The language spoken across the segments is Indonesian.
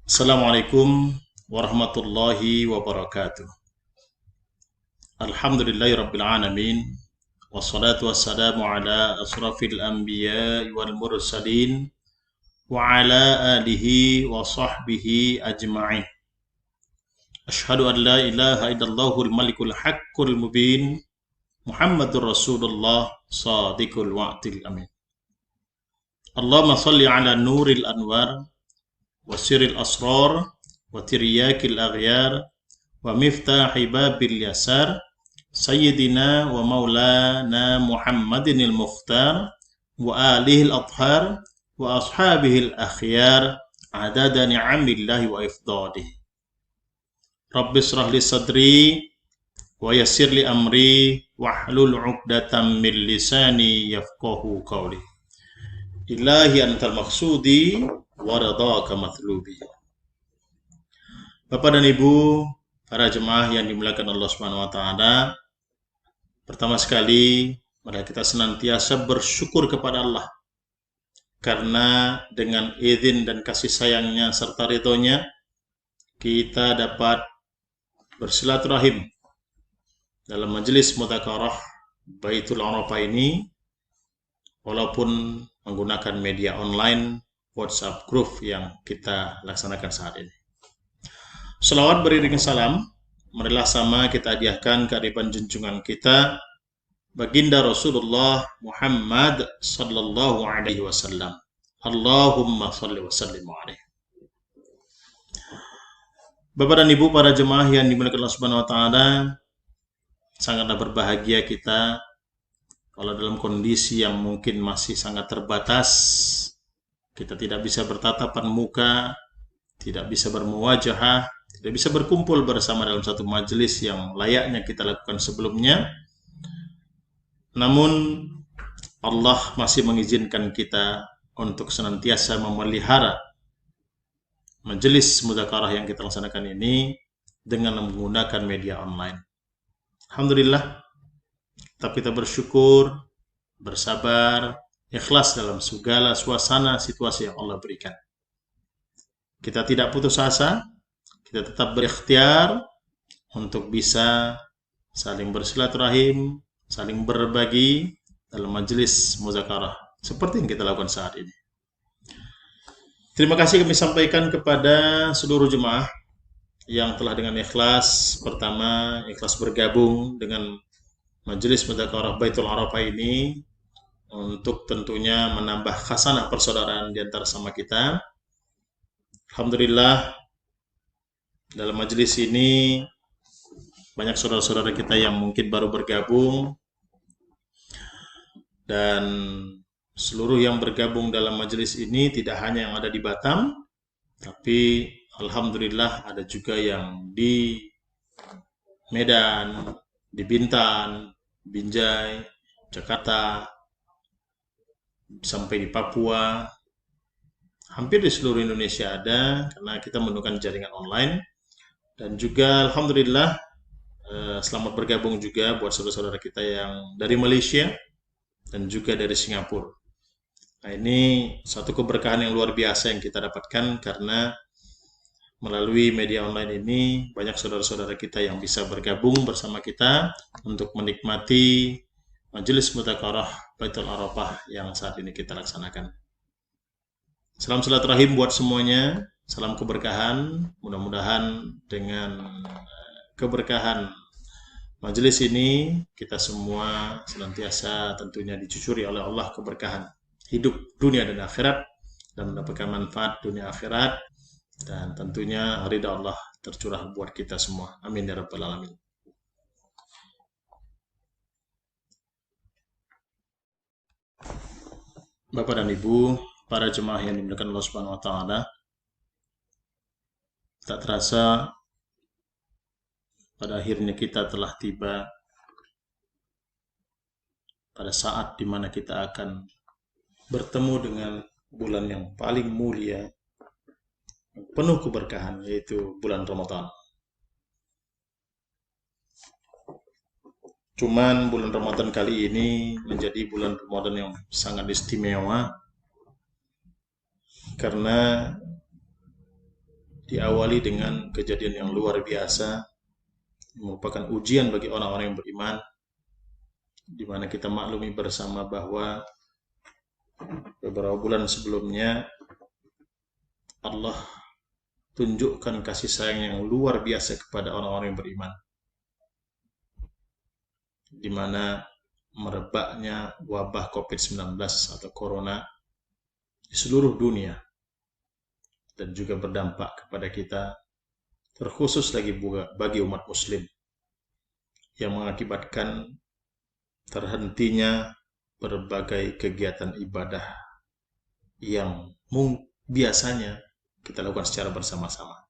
Assalamualaikum warahmatullahi wabarakatuh. Alhamdulillahirabbil alamin. Wassalatu wassalamu ala asrafil anbiya'i wal mursalin wa ala alihi wa sahbihi ajma'in. Asyhadu an la ilaha illallahul malikul haqqul mubin. Muhammadur Rasulullah sadiqul wa'dil amin. Allahumma salli ala nuril anwar wasiril asrar wa tiryakil aghyar wa miftahi babil yasar sayyidina wa maulana Muhammadinil mukhtar wa alihil athhar wa ashabihil akhyar adada ni'amillahi wa ifdadihi. Rabbi israh li sadri wa yassir li amri wahlul 'uqdatam min lisani yafqahu qawli. Ilahi antal maksudi waradaka mathlubi. Bapak dan Ibu, para jemaah yang dimuliakan Allah Subhanahu wa taala, pertama sekali mari kita senantiasa bersyukur kepada Allah karena dengan izin dan kasih sayangnya serta ridhonya kita dapat bersilaturahim dalam majelis mudzakarah Baitul Arafah ini walaupun menggunakan media online WhatsApp group yang kita laksanakan saat ini. Selawat beriring salam, marilah sama kita hadiahkan kearifan junjungan kita, baginda Rasulullah Muhammad sallallahu alaihi wasallam. Allahumma salli wa sallim alaihi. Bapak dan Ibu para jemaah yang dimuliakan Allah Subhanahu wa taala, sangatlah berbahagia kita kalau dalam kondisi yang mungkin masih sangat terbatas, kita tidak bisa bertatapan muka, tidak bisa bermuwajahah, tidak bisa berkumpul bersama dalam satu majelis yang layaknya kita lakukan sebelumnya. Namun Allah masih mengizinkan kita untuk senantiasa memelihara majelis mudzakarah yang kita laksanakan ini dengan menggunakan media online. Alhamdulillah, tapi kita bersyukur, bersabar, ikhlas dalam segala suasana situasi yang Allah berikan. Kita tidak putus asa, kita tetap berikhtiar untuk bisa saling bersilaturahim, saling berbagi dalam majelis muzakarah seperti yang kita lakukan saat ini. Terima kasih kami sampaikan kepada seluruh jemaah yang telah dengan ikhlas, pertama ikhlas bergabung dengan majelis mudzakarah Baitul Arafah ini untuk tentunya menambah khasanah persaudaraan di antara sama kita. Alhamdulillah, dalam majelis ini banyak saudara-saudara kita yang mungkin baru bergabung, dan seluruh yang bergabung dalam majelis ini tidak hanya yang ada di Batam, tapi alhamdulillah ada juga yang di Medan, di Bintan, Binjai, Jakarta, sampai di Papua, hampir di seluruh Indonesia ada, karena kita menggunakan jaringan online. Dan juga alhamdulillah selamat bergabung juga buat saudara-saudara kita yang dari Malaysia dan juga dari Singapura. Nah, ini satu keberkahan yang luar biasa yang kita dapatkan karena melalui media online ini banyak saudara-saudara kita yang bisa bergabung bersama kita untuk menikmati majelis mudzakarah Baitul Arafah yang saat ini kita laksanakan. Salam silaturahim buat semuanya, salam keberkahan. Mudah-mudahan dengan keberkahan majelis ini kita semua senantiasa tentunya dicucuri oleh Allah keberkahan hidup dunia dan akhirat, dan mendapatkan manfaat dunia akhirat, dan tentunya ridha Allah tercurah buat kita semua. Amin ya rabbal alamin. Bapak dan Ibu, para jemaah yang dimuliakan Allah Subhanahu wa taala, tak terasa pada akhirnya kita telah tiba pada saat di mana kita akan bertemu dengan bulan yang paling mulia, penuh keberkahan, yaitu bulan Ramadan. Cuman bulan Ramadan kali ini menjadi bulan Ramadan yang sangat istimewa karena diawali dengan kejadian yang luar biasa, merupakan ujian bagi orang-orang yang beriman, di mana kita maklumi bersama bahwa beberapa bulan sebelumnya Allah tunjukkan kasih sayang yang luar biasa kepada orang-orang yang beriman, di mana merebaknya wabah COVID-19 atau Corona di seluruh dunia dan juga berdampak kepada kita, terkhusus lagi bagi umat muslim, yang mengakibatkan terhentinya berbagai kegiatan ibadah yang biasanya kita lakukan secara bersama-sama.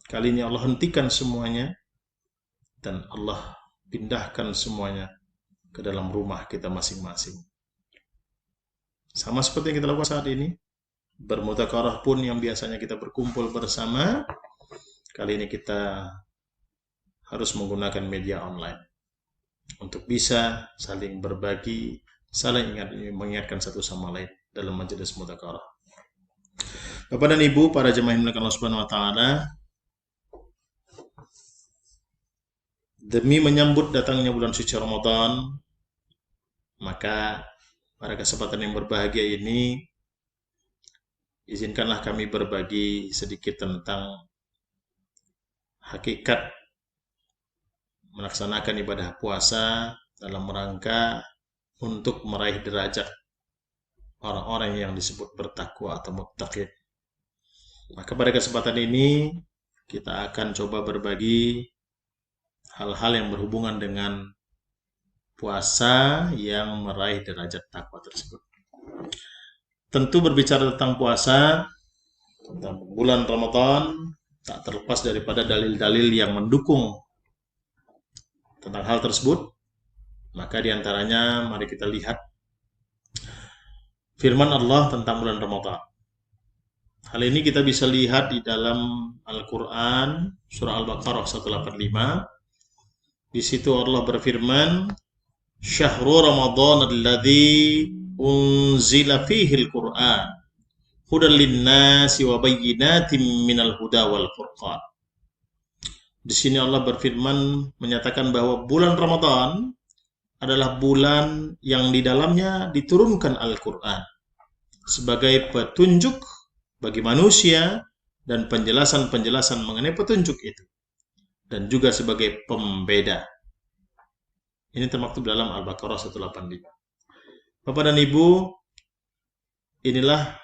Kali ini Allah hentikan semuanya dan Allah pindahkan semuanya ke dalam rumah kita masing-masing. Sama seperti yang kita lakukan saat ini, bermudzakarah pun yang biasanya kita berkumpul bersama, kali ini kita harus menggunakan media online untuk bisa saling berbagi, saling mengingatkan satu sama lain dalam majelis mudzakarah. Bapak dan Ibu, para jemaah yang dimuliakan Allah Subhanahu wa taala, demi menyambut datangnya bulan suci Ramadan, maka pada kesempatan yang berbahagia ini, izinkanlah kami berbagi sedikit tentang hakikat melaksanakan ibadah puasa dalam rangka untuk meraih derajat orang-orang yang disebut bertakwa atau muttaqin. Maka pada kesempatan ini kita akan coba berbagi hal-hal yang berhubungan dengan puasa yang meraih derajat takwa tersebut. Tentu berbicara tentang puasa, tentang bulan Ramadan, tak terlepas daripada dalil-dalil yang mendukung tentang hal tersebut. Maka diantaranya mari kita lihat firman Allah tentang bulan Ramadan. Hal ini kita bisa lihat di dalam Al-Quran, surah Al-Baqarah 185. Di situ Allah berfirman, Syahrul Ramadan alladzi unzila fihi al-Qur'an hudan lin-nasi wa bayyinatin minal huda wal furqan. Di sini Allah berfirman menyatakan bahwa bulan Ramadan adalah bulan yang di dalamnya diturunkan Al-Qur'an sebagai petunjuk bagi manusia dan penjelasan-penjelasan mengenai petunjuk itu, dan juga sebagai pembeda. Ini termaktub dalam Al-Baqarah 185. Bapak dan Ibu, inilah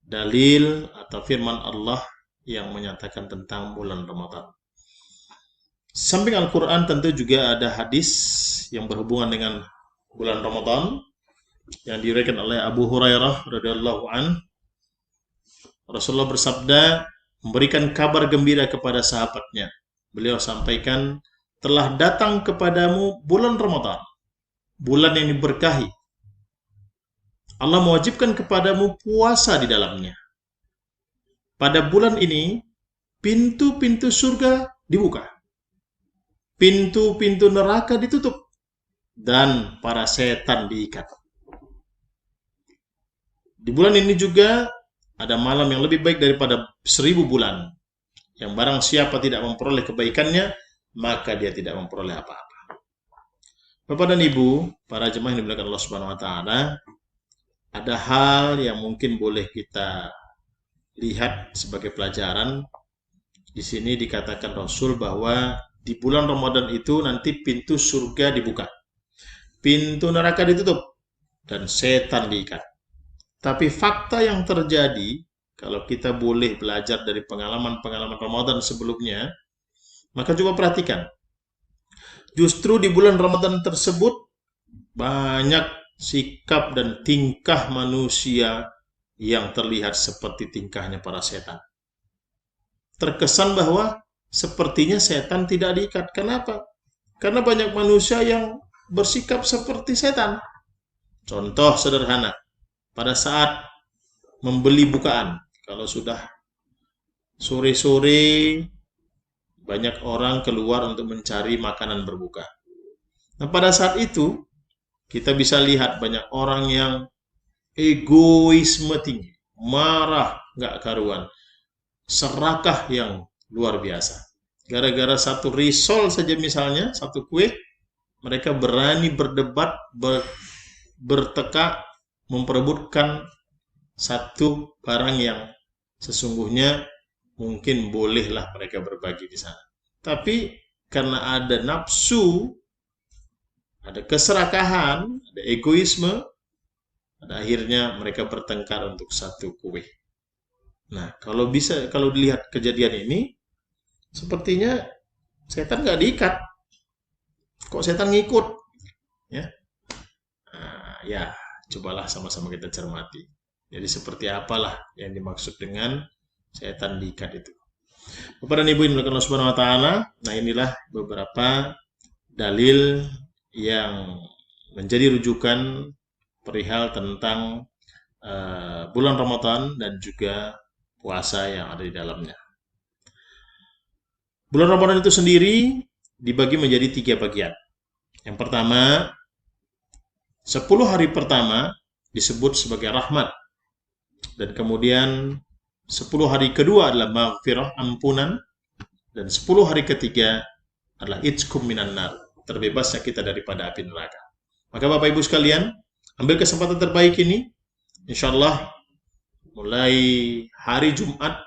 dalil atau firman Allah yang menyatakan tentang bulan Ramadan. Samping Al-Quran tentu juga ada hadis yang berhubungan dengan bulan Ramadan yang diriwayatkan oleh Abu Hurairah radhiyallahu an. Rasulullah bersabda, memberikan kabar gembira kepada sahabatnya. Beliau sampaikan, telah datang kepadamu bulan Ramadan, bulan yang diberkahi. Allah mewajibkan kepadamu puasa di dalamnya. Pada bulan ini, pintu-pintu surga dibuka, pintu-pintu neraka ditutup, dan para setan diikat. Di bulan ini juga ada malam yang lebih baik daripada 1000 bulan. Yang barang siapa tidak memperoleh kebaikannya, maka dia tidak memperoleh apa-apa. Bapak dan Ibu, para jemaah yang dimuliakan Allah Subhanahu wa taala, ada hal yang mungkin boleh kita lihat sebagai pelajaran. Di sini dikatakan Rasul bahwa di bulan Ramadan itu nanti pintu surga dibuka, pintu neraka ditutup, dan setan diikat. Tapi fakta yang terjadi, kalau kita boleh belajar dari pengalaman-pengalaman Ramadan sebelumnya, maka coba perhatikan. Justru di bulan Ramadan tersebut, banyak sikap dan tingkah manusia yang terlihat seperti tingkahnya para setan. Terkesan bahwa sepertinya setan tidak diikat. Kenapa? Karena banyak manusia yang bersikap seperti setan. Contoh sederhana, pada saat membeli bukaan, kalau sudah sore-sore, banyak orang keluar untuk mencari makanan berbuka. Nah, pada saat itu, kita bisa lihat banyak orang yang egoisme tinggi, marah, nggak karuan. serakah yang luar biasa. Gara-gara satu risol saja misalnya, satu kue, mereka berani berdebat, bertekak, memperebutkan satu barang yang sesungguhnya mungkin bolehlah mereka berbagi di sana. Tapi karena ada nafsu, ada keserakahan, ada egoisme, pada akhirnya mereka bertengkar untuk satu kue. Nah, kalau dilihat kejadian ini, sepertinya setan nggak diikat. Kok setan ngikut? Ya, ya, cobalah sama-sama kita cermati. Jadi seperti apalah yang dimaksud dengan setan diikat itu. Bapak dan Ibu yang dimuliakan Allah Subhanahu wa taala, nah inilah beberapa dalil yang menjadi rujukan perihal tentang bulan Ramadan dan juga puasa yang ada di dalamnya. Bulan Ramadan itu sendiri dibagi menjadi 3 bagian. Yang pertama, 10 hari pertama disebut sebagai rahmat. Dan kemudian 10 hari kedua adalah maghfirah, ampunan. Dan 10 hari ketiga adalah itqum minan nar, terbebasnya kita daripada api neraka. Maka Bapak Ibu sekalian, ambil kesempatan terbaik ini, insyaallah mulai hari Jumat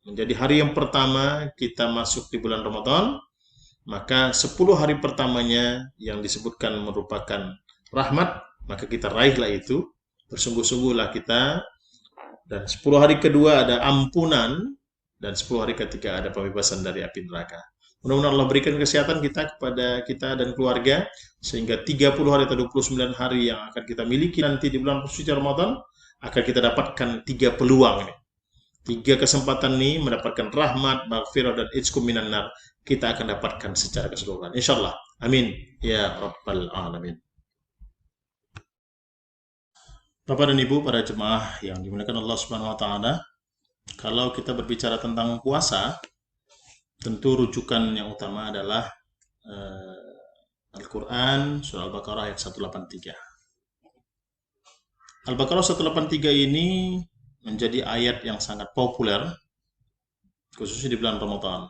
menjadi hari yang pertama kita masuk di bulan Ramadan, maka 10 hari pertamanya yang disebutkan merupakan rahmat, maka kita raihlah itu, bersungguh-sungguhlah kita, dan 10 hari kedua ada ampunan, dan 10 hari ketiga ada pembebasan dari api neraka. Mudah-mudahan Allah berikan kesehatan kepada kita dan keluarga, sehingga 30 hari atau 29 hari yang akan kita miliki nanti di bulan suci Ramadan, akan kita dapatkan 3 peluang ini. 3 kesempatan ini mendapatkan rahmat, maghfirah, dan itqum minan nar. Kita akan dapatkan secara keseluruhan. InsyaAllah. Amin. Ya Rabbal Alamin. Bapak dan Ibu, para jemaah yang dimuliakan Allah Subhanahu wa taala, kalau kita berbicara tentang puasa, tentu rujukan yang utama adalah Al-Quran, surah Al-Baqarah ayat 183. Al-Baqarah 183 ini menjadi ayat yang sangat populer, khususnya di bulan Ramadan.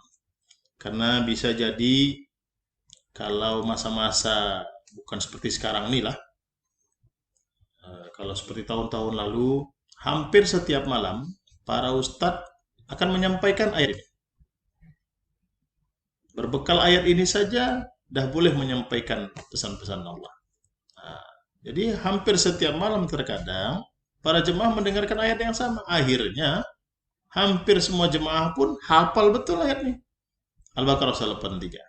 Karena bisa jadi kalau masa-masa bukan seperti sekarang inilah, kalau seperti tahun-tahun lalu, hampir setiap malam para ustadz akan menyampaikan ayat ini. Berbekal ayat ini saja dah boleh menyampaikan pesan-pesan Allah. Nah, jadi hampir setiap malam terkadang para jemaah mendengarkan ayat yang sama. Akhirnya hampir semua jemaah pun hafal betul ayat ini. Al-Baqarah 183.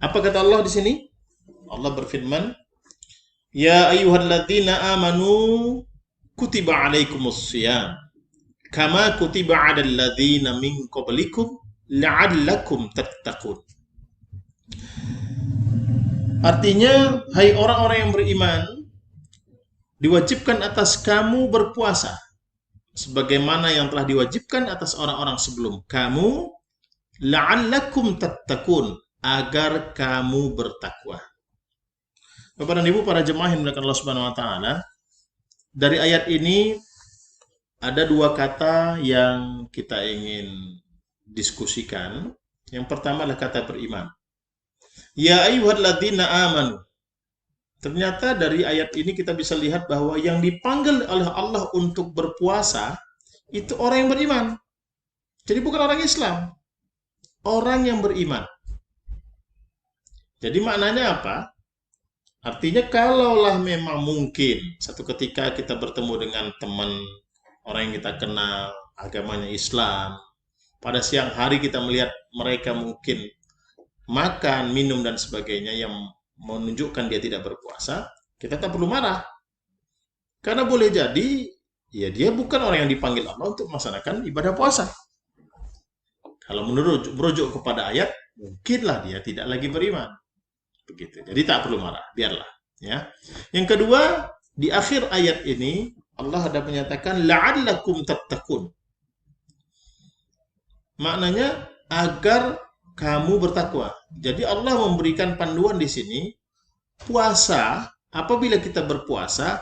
Apa kata Allah di sini? Allah berfirman, "Ya ayyuhalladzina amanu kutiba alaikumus shiyam kama kutiba 'alal ladzina min qablikum la'allakum tattaqun." Artinya, hai orang-orang yang beriman, diwajibkan atas kamu berpuasa sebagaimana yang telah diwajibkan atas orang-orang sebelum kamu, la'allakum tattaqun, agar kamu bertakwa. Bapak dan Ibu, para jemaah yang dimuliakan Allah Subhanahu wa taala, dari ayat ini ada 2 kata yang kita ingin diskusikan. Yang pertama adalah kata beriman. Ya ayyuhalladzina amanu. Ternyata dari ayat ini kita bisa lihat bahwa yang dipanggil oleh Allah untuk berpuasa itu orang yang beriman. Jadi bukan orang Islam, orang yang beriman. Jadi maknanya apa? Artinya kalaulah memang mungkin satu ketika kita bertemu dengan teman orang yang kita kenal, agamanya Islam, pada siang hari kita melihat mereka mungkin makan, minum, dan sebagainya yang menunjukkan dia tidak berpuasa, kita tak perlu marah. Karena boleh jadi, ya dia bukan orang yang dipanggil Allah untuk melaksanakan ibadah puasa. Kalau merujuk kepada ayat, mungkinlah dia tidak lagi beriman. Begitu. Jadi tak perlu marah, biarlah. Ya. Yang kedua, di akhir ayat ini, Allah ada menyatakan, la'allakum tattaqun. Maknanya, agar kamu bertakwa. Jadi Allah memberikan panduan di sini, puasa, apabila kita berpuasa,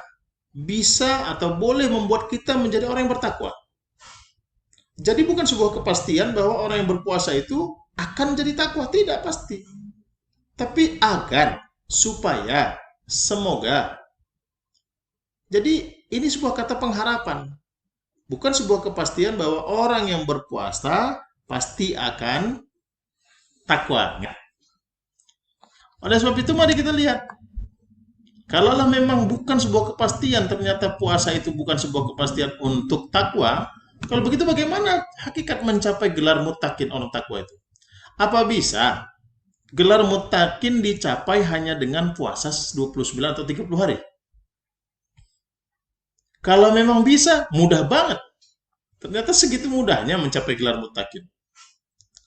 bisa atau boleh membuat kita menjadi orang yang bertakwa. Jadi bukan sebuah kepastian bahwa orang yang berpuasa itu akan jadi takwa, tidak pasti. Tapi agar, supaya, semoga. Jadi ini sebuah kata pengharapan, bukan sebuah kepastian bahwa orang yang berpuasa pasti akan takwa. Oleh sebab itu mari kita lihat, kalaulah memang bukan sebuah kepastian, ternyata puasa itu bukan sebuah kepastian untuk takwa, kalau begitu bagaimana hakikat mencapai gelar muttaqin orang takwa itu? Apa bisa gelar muttaqin dicapai hanya dengan puasa 29 atau 30 hari? Kalau memang bisa, mudah banget. Ternyata segitu mudahnya mencapai gelar muttaqin.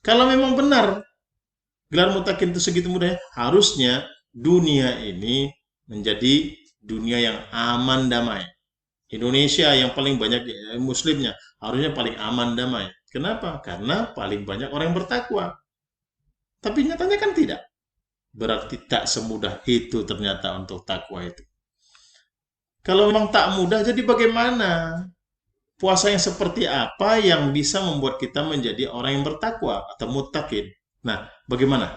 Kalau memang benar gelar muttaqin itu segitu mudahnya, harusnya dunia ini menjadi dunia yang aman damai. Indonesia yang paling banyak muslimnya harusnya paling aman damai. Kenapa? Karena paling banyak orang yang bertakwa. Tapi nyatanya kan tidak. Berarti tak semudah itu ternyata untuk takwa itu. Kalau memang tak mudah, jadi bagaimana? Puasa yang seperti apa yang bisa membuat kita menjadi orang yang bertakwa atau muttaqin? Nah, bagaimana?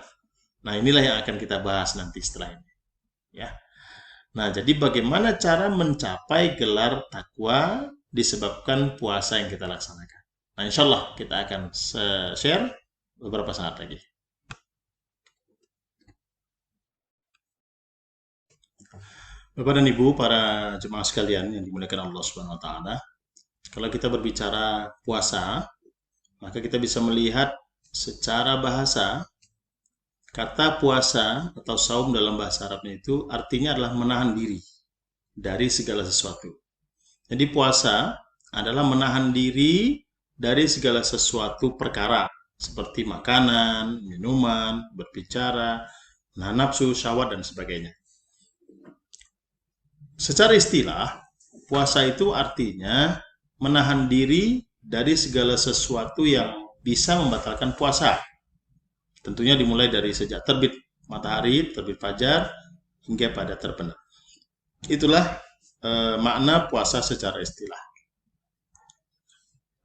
Nah, inilah yang akan kita bahas nanti setelah ini. Ya. Nah, jadi bagaimana cara mencapai gelar takwa disebabkan puasa yang kita laksanakan. Nah, insya Allah kita akan share beberapa saat lagi. Bapak dan Ibu, para jemaah sekalian yang dimuliakan Allah Subhanahu wa taala. Kalau kita berbicara puasa, maka kita bisa melihat secara bahasa kata puasa atau saum dalam bahasa Arabnya itu artinya adalah menahan diri dari segala sesuatu. Jadi puasa adalah menahan diri dari segala sesuatu perkara seperti makanan, minuman, berbicara, menahan nafsu, syahwat dan sebagainya. Secara istilah, puasa itu artinya menahan diri dari segala sesuatu yang bisa membatalkan puasa. Tentunya dimulai dari sejak terbit matahari, terbit fajar, hingga pada terbenam. Itulah makna puasa secara istilah.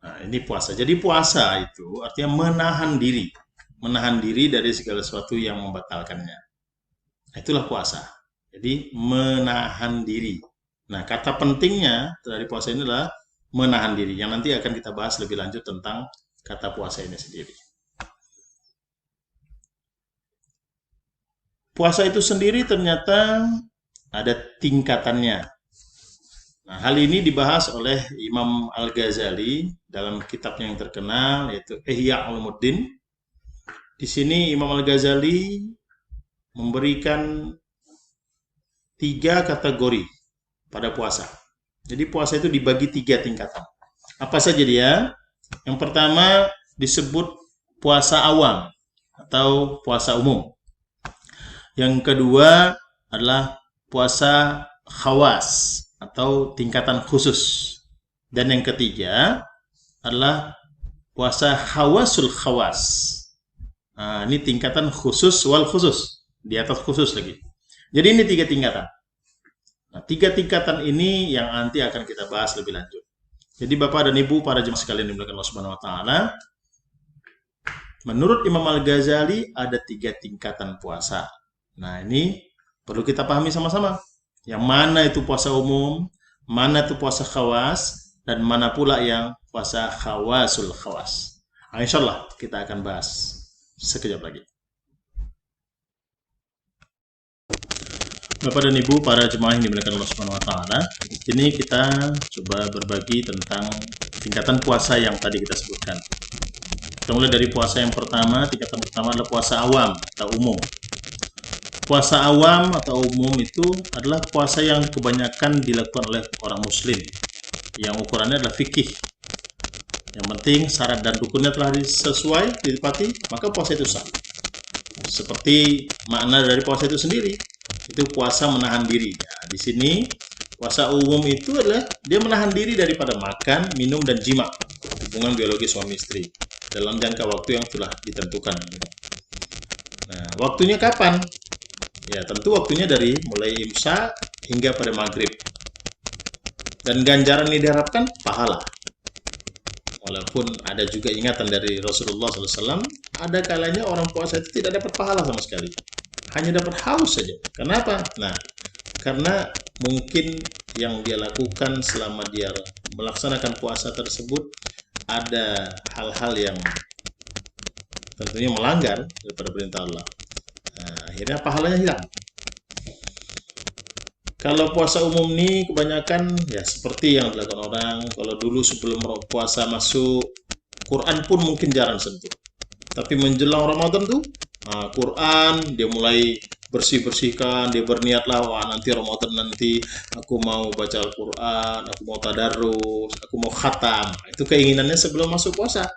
Nah, ini puasa. Jadi puasa itu artinya menahan diri dari segala sesuatu yang membatalkannya. Itulah puasa. Jadi menahan diri. Nah, kata pentingnya dari puasa ini adalah menahan diri. Yang nanti akan kita bahas lebih lanjut tentang kata puasa ini sendiri. Puasa itu sendiri ternyata ada tingkatannya. Nah, hal ini dibahas oleh Imam Al-Ghazali dalam kitabnya yang terkenal yaitu Ihya Ulumuddin. Di sini Imam Al-Ghazali memberikan 3 kategori pada puasa. Jadi puasa itu dibagi 3 tingkatan. Apa saja dia? Yang pertama disebut puasa awam atau puasa umum. Yang kedua adalah puasa khawas atau tingkatan khusus. Dan yang ketiga adalah puasa khawasul khawas. Nah, ini tingkatan khusus wal khusus. Di atas khusus lagi. Jadi ini 3 tingkatan. Nah, 3 tingkatan ini yang nanti akan kita bahas lebih lanjut. Jadi Bapak dan Ibu, para jemaah sekalian dimuliakan Allah Subhanahu wa taala, menurut Imam Al-Ghazali ada 3 tingkatan puasa. Nah, ini perlu kita pahami sama-sama. Yang mana itu puasa umum, mana itu puasa khawas, dan mana pula yang puasa khawasul khawas. Nah, insya Allah kita akan bahas sekejap lagi. Bapak dan Ibu, para jemaah yang dimuliakan Allah Subhanahu wa taala, ini kita coba berbagi tentang tingkatan puasa yang tadi kita sebutkan. Kita mulai dari puasa yang pertama. Tingkatan pertama adalah puasa awam atau umum. Puasa awam atau umum itu adalah puasa yang kebanyakan dilakukan oleh orang muslim, yang ukurannya adalah fikih. Yang penting syarat dan rukunnya telah sesuai, ditepati, maka puasa itu sah. Seperti makna dari puasa itu sendiri, itu puasa menahan diri. Nah, di sini puasa umum itu adalah dia menahan diri daripada makan, minum, dan jima, hubungan biologis suami istri dalam jangka waktu yang telah ditentukan. Nah, waktunya kapan? Ya, tentu waktunya dari mulai imsak hingga pada maghrib. Dan ganjaran yang diharapkan pahala. Walaupun ada juga ingatan dari Rasulullah SAW, ada kalanya orang puasa itu tidak dapat pahala sama sekali. Hanya dapat haus saja. Kenapa? Nah, karena mungkin yang dia lakukan selama dia melaksanakan puasa tersebut ada hal-hal yang tentunya melanggar daripada perintah Allah. Nah, akhirnya pahalanya hilang. Kalau puasa umum nih kebanyakan ya seperti yang dilakukan orang. Kalau dulu sebelum puasa masuk, Quran pun mungkin jarang sentuh. Tapi menjelang Ramadan tuh, nah, Quran dia mulai bersih-bersihkan, dia berniatlah, wah nanti Ramadan nanti aku mau baca Al-Quran, aku mau tadarus, aku mau khatam. Itu keinginannya sebelum masuk puasa.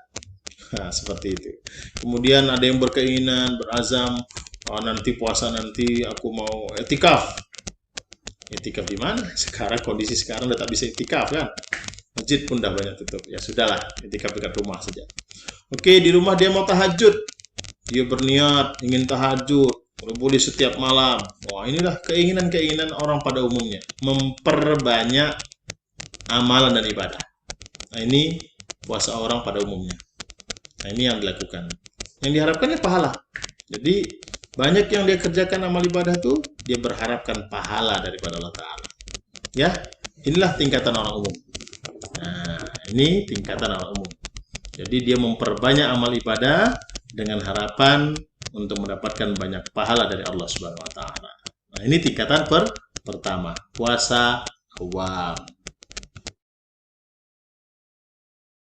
Nah, seperti itu. Kemudian ada yang berkeinginan, berazam, "Oh, nanti puasa nanti aku mau etikaf." Etikaf di mana? Sekarang kondisi sekarang udah tak bisa etikaf kan? Masjid pun udah banyak tutup. Ya sudahlah, etikaf dekat rumah saja. Oke, di rumah dia mau tahajud. Dia berniat ingin tahajud. Kalau boleh setiap malam. Wah, inilah keinginan-keinginan orang pada umumnya. Memperbanyak amalan dan ibadah. Nah, ini puasa orang pada umumnya. Nah, ini yang dilakukan. Yang diharapkannya pahala. Jadi, banyak yang dia kerjakan amal ibadah tuh, dia berharapkan pahala daripada Allah Ta'ala. Ya, inilah tingkatan orang umum. Nah, ini tingkatan orang umum. Jadi dia memperbanyak amal ibadah dengan harapan untuk mendapatkan banyak pahala dari Allah Subhanahu wa taala. Nah, ini tingkatan pertama, puasa awam.